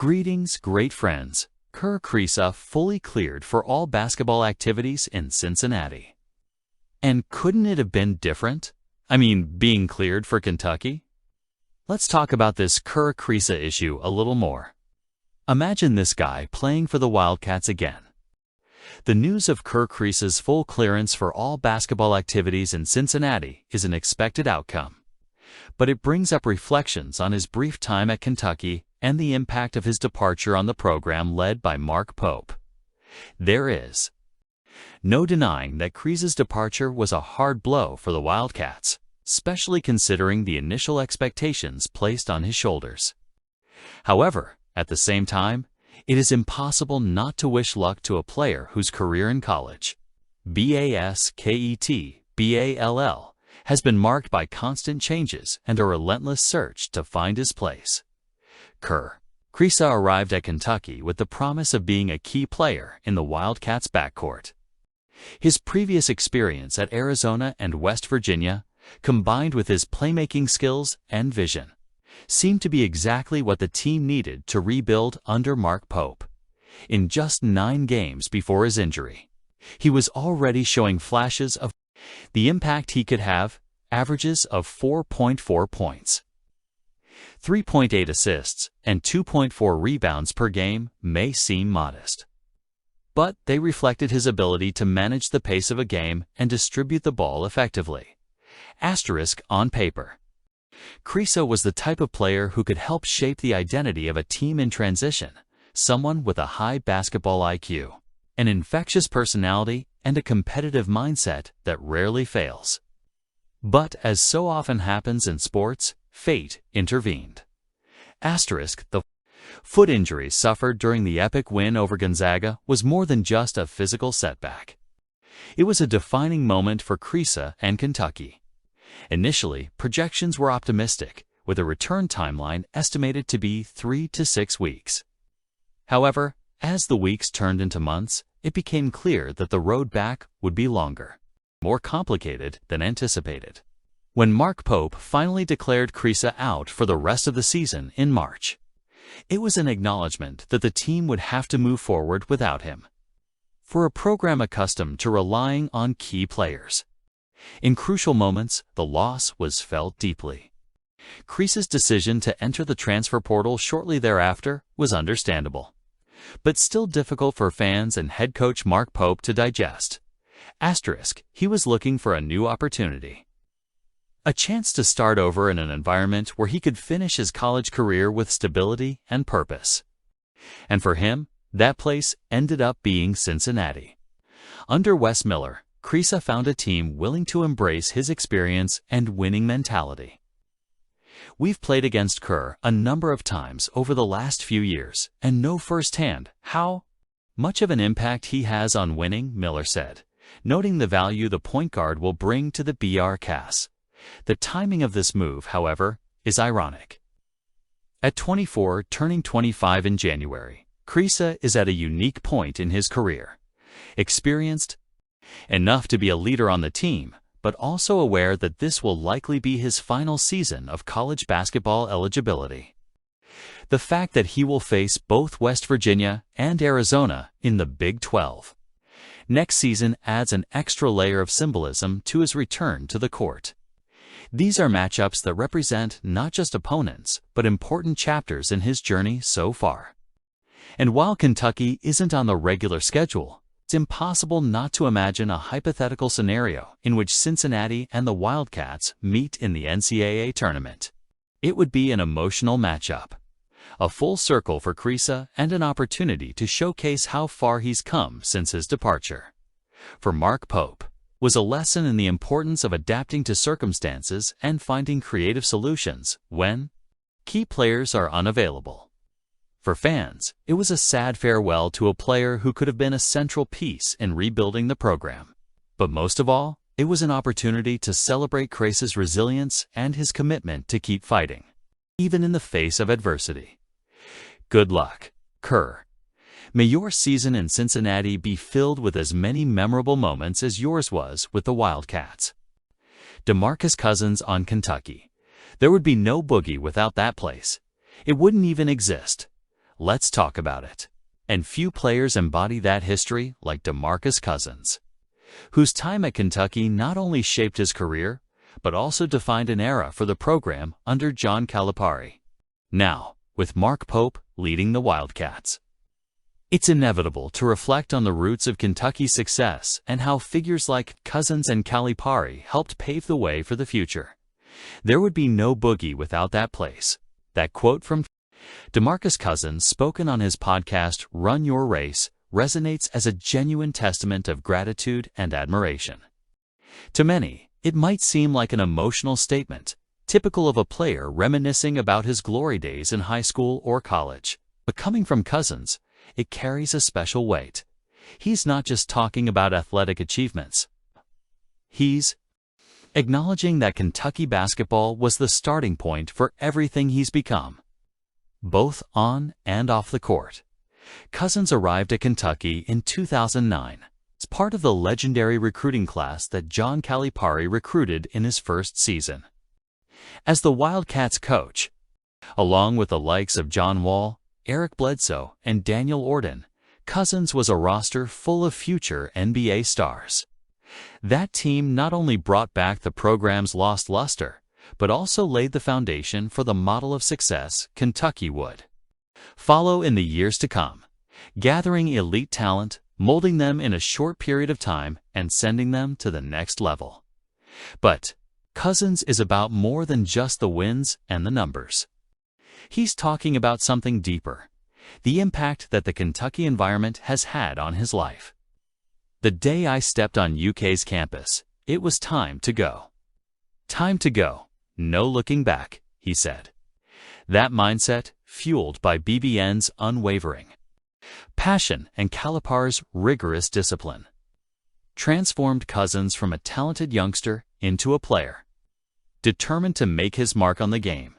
Greetings, great friends. Kerr Kriisa fully cleared for all basketball activities in Cincinnati. And couldn't it have been different? I mean, being cleared for Kentucky? Let's talk about this Kerr Kriisa issue a little more. Imagine this guy playing for the Wildcats again. The news of Kerr Kriisa's full clearance for all basketball activities in Cincinnati is an expected outcome. But it brings up reflections on his brief time at Kentucky and the impact of his departure on the program led by Mark Pope. There is no denying that Kriisa's departure was a hard blow for the Wildcats, especially considering the initial expectations placed on his shoulders. However, at the same time, it is impossible not to wish luck to a player whose career in college, basketball, has been marked by constant changes and a relentless search to find his place. Kerr Kriisa arrived at Kentucky with the promise of being a key player in the Wildcats' backcourt. His previous experience at Arizona and West Virginia, combined with his playmaking skills and vision, seemed to be exactly what the team needed to rebuild under Mark Pope. In just 9 games before his injury, he was already showing flashes of the impact he could have. Averages of 4.4 points, 3.8 assists, and 2.4 rebounds per game may seem modest, but they reflected his ability to manage the pace of a game and distribute the ball effectively. Asterisk on paper. Kriisa was the type of player who could help shape the identity of a team in transition, someone with a high basketball IQ, an infectious personality, and a competitive mindset that rarely fails. But as so often happens in sports, fate intervened. Asterisk, the foot injury suffered during the epic win over Gonzaga was more than just a physical setback. It was a defining moment for Kriisa and Kentucky. Initially, projections were optimistic, with a return timeline estimated to be 3 to 6 weeks. However, as the weeks turned into months, it became clear that the road back would be longer, more complicated than anticipated. When Mark Pope finally declared Kriisa out for the rest of the season in March, it was an acknowledgement that the team would have to move forward without him. For a program accustomed to relying on key players, in crucial moments, the loss was felt deeply. Kriisa's decision to enter the transfer portal shortly thereafter was understandable, but still difficult for fans and head coach Mark Pope to digest. Asterisk, he was looking for a new opportunity. A chance to start over in an environment where he could finish his college career with stability and purpose. And for him, that place ended up being Cincinnati. Under Wes Miller, Kriisa found a team willing to embrace his experience and winning mentality. We've played against Kerr a number of times over the last few years and know firsthand how much of an impact he has on winning, Miller said, noting the value the point guard will bring to the Wildcats. The timing of this move, however, is ironic. At 24, turning 25 in January, Kriisa is at a unique point in his career. Experienced enough to be a leader on the team, but also aware that this will likely be his final season of college basketball eligibility. The fact that he will face both West Virginia and Arizona in the Big 12 next season adds an extra layer of symbolism to his return to the court. These are matchups that represent not just opponents, but important chapters in his journey so far. And while Kentucky isn't on the regular schedule, it's impossible not to imagine a hypothetical scenario in which Cincinnati and the Wildcats meet in the NCAA tournament. It would be an emotional matchup, a full circle for Kriisa and an opportunity to showcase how far he's come since his departure. For Mark Pope, was a lesson in the importance of adapting to circumstances and finding creative solutions when key players are unavailable. For fans, it was a sad farewell to a player who could have been a central piece in rebuilding the program. But most of all, it was an opportunity to celebrate Kriisa's resilience and his commitment to keep fighting, even in the face of adversity. Good luck, Kerr. May your season in Cincinnati be filled with as many memorable moments as yours was with the Wildcats. Demarcus Cousins on Kentucky. There would be no Boogie without that place. It wouldn't even exist. Let's talk about it. And few players embody that history like Demarcus Cousins, whose time at Kentucky not only shaped his career, but also defined an era for the program under John Calipari. Now, with Mark Pope leading the Wildcats, it's inevitable to reflect on the roots of Kentucky's success and how figures like Cousins and Calipari helped pave the way for the future. There would be no Boogie without that place. That quote from Demarcus Cousins, spoken on his podcast Run Your Race, resonates as a genuine testament of gratitude and admiration. To many, it might seem like an emotional statement, typical of a player reminiscing about his glory days in high school or college. But coming from Cousins, it carries a special weight. He's not just talking about athletic achievements. He's acknowledging that Kentucky basketball was the starting point for everything he's become, both on and off the court. Cousins arrived at Kentucky in 2009 as part of the legendary recruiting class that John Calipari recruited in his first season. As the Wildcats coach, along with the likes of John Wall, Eric Bledsoe, and Daniel Orton, Cousins was a roster full of future NBA stars. That team not only brought back the program's lost luster, but also laid the foundation for the model of success Kentucky would follow in the years to come, gathering elite talent, molding them in a short period of time, and sending them to the next level. But Cousins is about more than just the wins and the numbers. He's talking about something deeper, the impact that the Kentucky environment has had on his life. The day I stepped on UK's campus, it was time to go. Time to go, no looking back, he said. That mindset, fueled by BBN's unwavering passion and Calipari's rigorous discipline, transformed Cousins from a talented youngster into a player determined to make his mark on the game.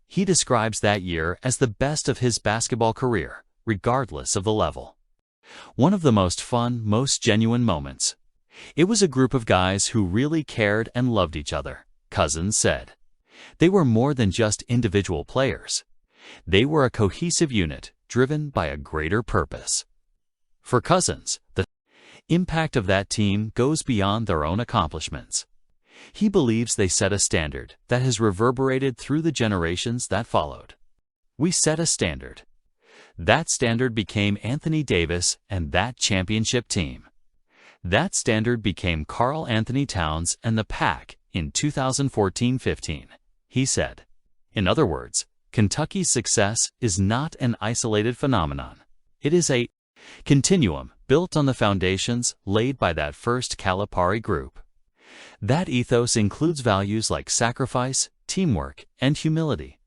He describes that year as the best of his basketball career, regardless of the level. One of the most fun, most genuine moments. It was a group of guys who really cared and loved each other, Cousins said. They were more than just individual players. They were a cohesive unit, driven by a greater purpose. For Cousins, the impact of that team goes beyond their own accomplishments. He believes they set a standard that has reverberated through the generations that followed. We set a standard. That standard became Anthony Davis and that championship team. That standard became Karl Anthony Towns and the Pack in 2014-15, he said. In other words, Kentucky's success is not an isolated phenomenon. It is a continuum built on the foundations laid by that first Calipari group. That ethos includes values like sacrifice, teamwork, and humility,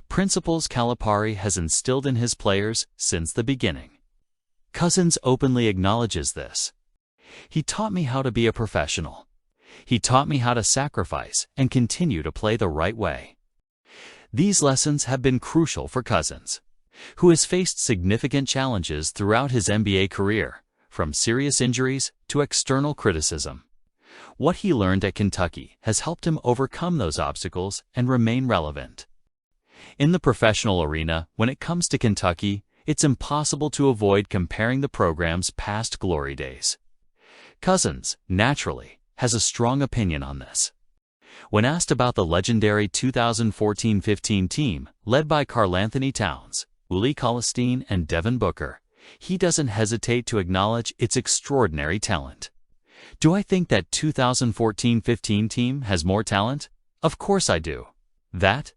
principles Calipari has instilled in his players since the beginning. Cousins openly acknowledges this. He taught me how to be a professional. He taught me how to sacrifice and continue to play the right way. These lessons have been crucial for Cousins, who has faced significant challenges throughout his NBA career, from serious injuries to external criticism. What he learned at Kentucky has helped him overcome those obstacles and remain relevant. In the professional arena, when it comes to Kentucky, it's impossible to avoid comparing the program's past glory days. Cousins, naturally, has a strong opinion on this. When asked about the legendary 2014-15 team led by Karl Anthony Towns, Uli Colistein, and Devin Booker, he doesn't hesitate to acknowledge its extraordinary talent. Do I think that 2014-15 team has more talent? Of course I do. That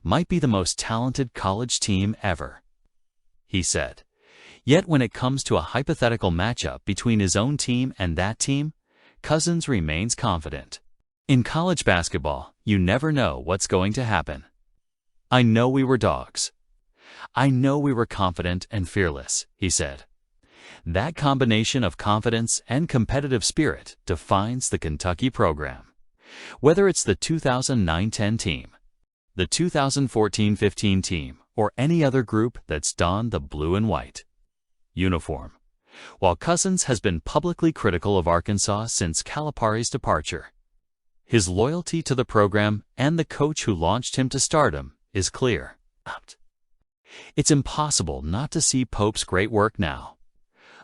might be the most talented college team ever, he said. Yet when it comes to a hypothetical matchup between his own team and that team, Cousins remains confident. In college basketball, you never know what's going to happen. I know we were dogs. I know we were confident and fearless, he said. That combination of confidence and competitive spirit defines the Kentucky program. Whether it's the 2009-10 team, the 2014-15 team, or any other group that's donned the blue and white uniform. While Cousins has been publicly critical of Arkansas since Calipari's departure, his loyalty to the program and the coach who launched him to stardom is clear. It's impossible not to see Pope's great work now.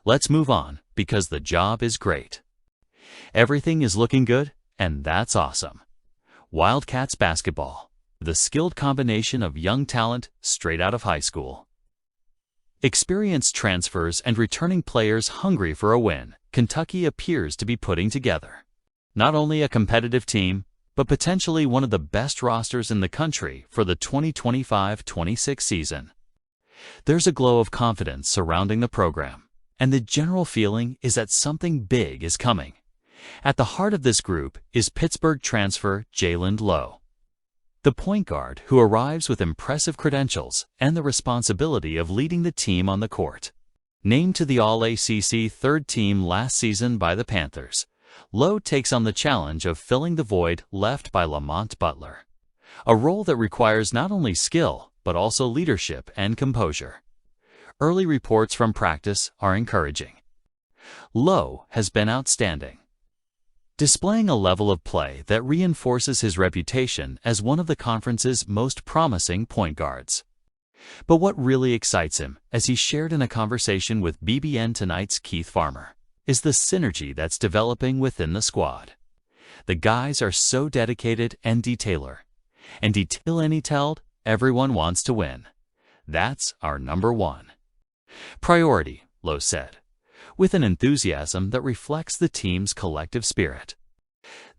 Let's move on, because the job is great. Everything is looking good, and that's awesome. Wildcats basketball, the skilled combination of young talent straight out of high school. Experienced transfers and returning players hungry for a win, Kentucky appears to be putting together not only a competitive team, but potentially one of the best rosters in the country for the 2025-26 season. There's a glow of confidence surrounding the program, and the general feeling is that something big is coming. At the heart of this group is Pittsburgh transfer Jalen Lowe, the point guard who arrives with impressive credentials and the responsibility of leading the team on the court. Named to the All-ACC third team last season by the Panthers, Lowe takes on the challenge of filling the void left by Lamont Butler, a role that requires not only skill, but also leadership and composure. Early reports from practice are encouraging. Lowe has been outstanding, displaying a level of play that reinforces his reputation as one of the conference's most promising point guards. But what really excites him, as he shared in a conversation with BBN Tonight's Keith Farmer, is the synergy that's developing within the squad. The guys are so dedicated and detailer. And detailed, everyone wants to win. That's our number one priority, Lowe said, with an enthusiasm that reflects the team's collective spirit.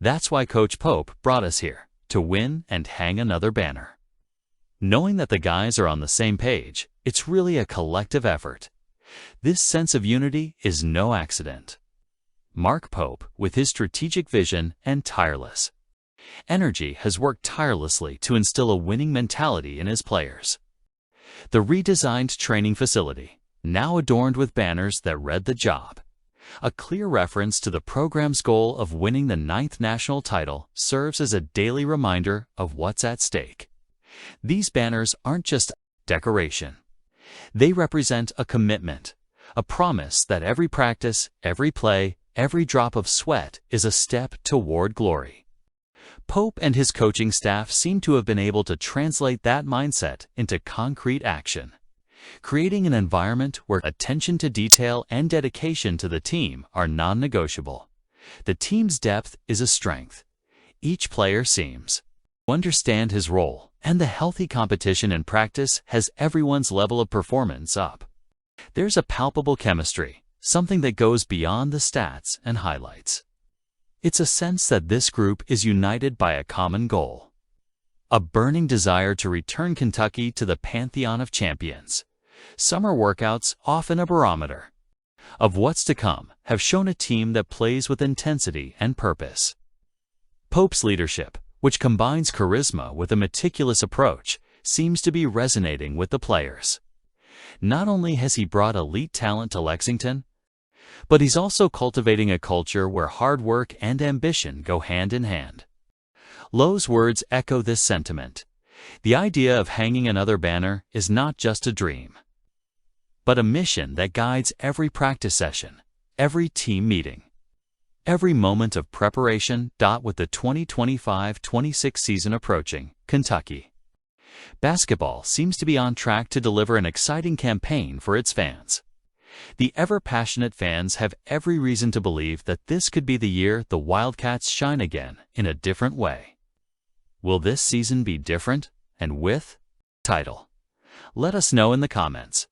That's why Coach Pope brought us here, to win and hang another banner. Knowing that the guys are on the same page, it's really a collective effort. This sense of unity is no accident. Mark Pope, with his strategic vision and tireless energy, has worked tirelessly to instill a winning mentality in his players. The redesigned training facility, now adorned with banners that read the job, a clear reference to the program's goal of winning the 9th national title, serves as a daily reminder of what's at stake. These banners aren't just decoration. They represent a commitment, a promise that every practice, every play, every drop of sweat is a step toward glory. Pope and his coaching staff seem to have been able to translate that mindset into concrete action, creating an environment where attention to detail and dedication to the team are non-negotiable. The team's depth is a strength. Each player seems to understand his role, and the healthy competition in practice has everyone's level of performance up. There's a palpable chemistry, something that goes beyond the stats and highlights. It's a sense that this group is united by a common goal, a burning desire to return Kentucky to the pantheon of champions. Summer workouts, often a barometer of what's to come, have shown a team that plays with intensity and purpose. Pope's leadership, which combines charisma with a meticulous approach, seems to be resonating with the players. Not only has he brought elite talent to Lexington, but he's also cultivating a culture where hard work and ambition go hand in hand. Lowe's words echo this sentiment. The idea of hanging another banner is not just a dream, but a mission that guides every practice session, every team meeting, every moment of preparation. With the 2025-26 season approaching, Kentucky basketball seems to be on track to deliver an exciting campaign for its fans. The ever-passionate fans have every reason to believe that this could be the year the Wildcats shine again in a different way. Will this season be different, and with title? Let us know in the comments.